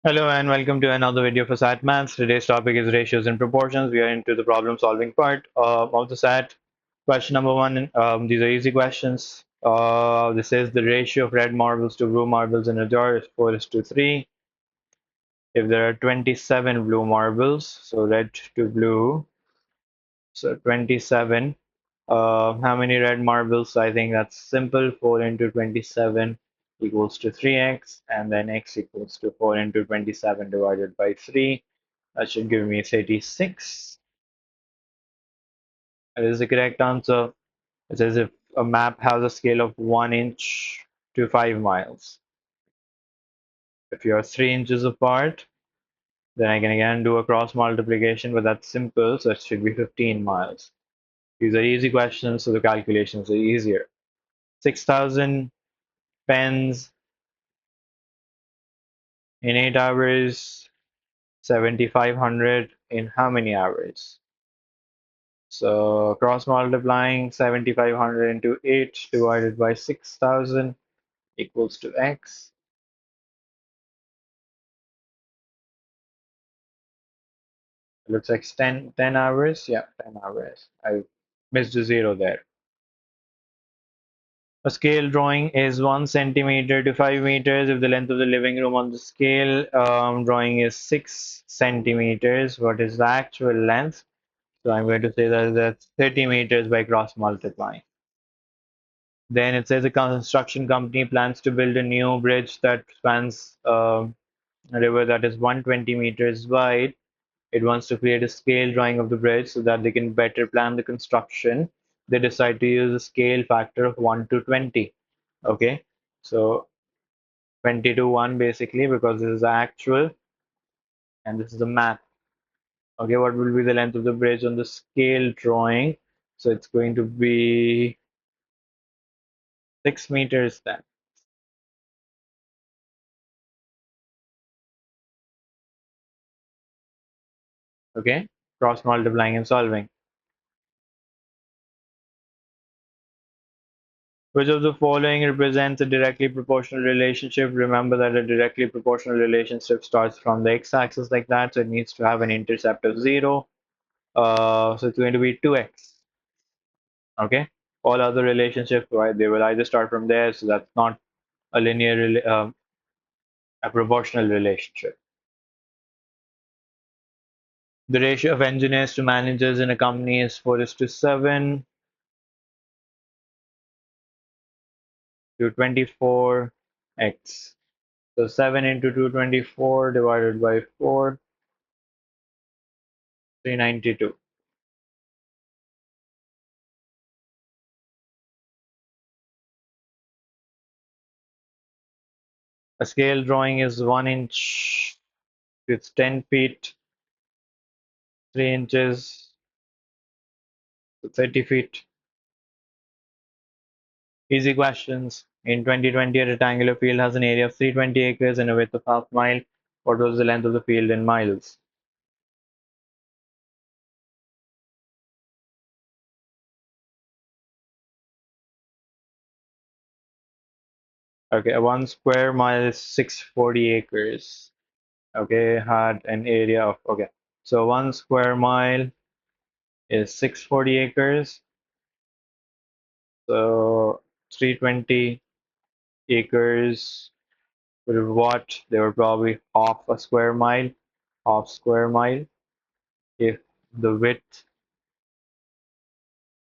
Hello and welcome to another video for SAT Maths. Today's topic is ratios and proportions. We are into the problem solving part of the SAT. Question number one, these are easy questions. This is the ratio of red marbles to blue marbles in a jar is 4:3. If there are 27 blue marbles, so red to blue, so 27. How many red marbles? I think that's simple. 4 into 27 equals to 3x, and then x equals to 4 into 27 divided by 3. That should give me 36. That is the correct answer. It says if a map has a scale of 1 inch to 5 miles. If you are 3 inches apart, then I can again do a cross multiplication, but that's simple, so it should be 15 miles. These are easy questions, so the calculations are easier. 6,000 pens in 8 hours, 7,500 in how many hours? So cross multiplying 7,500 into 8 divided by 6,000 equals to x. It looks like 10 hours. Yeah, 10 hours. I missed a zero there. A scale drawing is 1 centimeter to 5 meters. If the length of the living room on the scale drawing is 6 centimeters, what is the actual length? So I'm going to say that that's 30 meters by cross multiplying. Then it says a construction company plans to build a new bridge that spans a river that is 120 meters wide. It wants to create a scale drawing of the bridge so that they can better plan the construction. They decide to use a scale factor of 1 to 20. Okay, so 20 to 1 basically, because this is the actual and this is the math. Okay, what will be the length of the bridge on the scale drawing? So it's going to be 6 meters then. Okay, cross multiplying and solving. Which of the following represents a directly proportional relationship? Remember that a directly proportional relationship starts from the x-axis like that, so it needs to have an intercept of 0. So it's going to be 2x. Okay. All other relationships, right, they will either start from there, so that's not a a proportional relationship. The ratio of engineers to managers in a company is 4:7 to 24x. So 7 into 224 divided by 4, 392. A scale drawing is 1 inch, it's 10 feet, 3 inches, 30 feet. Easy questions. In 2020, a rectangular field has an area of 320 acres and a width of half mile. What was the length of the field in miles? Okay, a 1 square mile is 640 acres. Okay, had an area of, okay. So 1 square mile is 640 acres. So 320 acres would have what? They were probably half a square mile, half square mile. If the width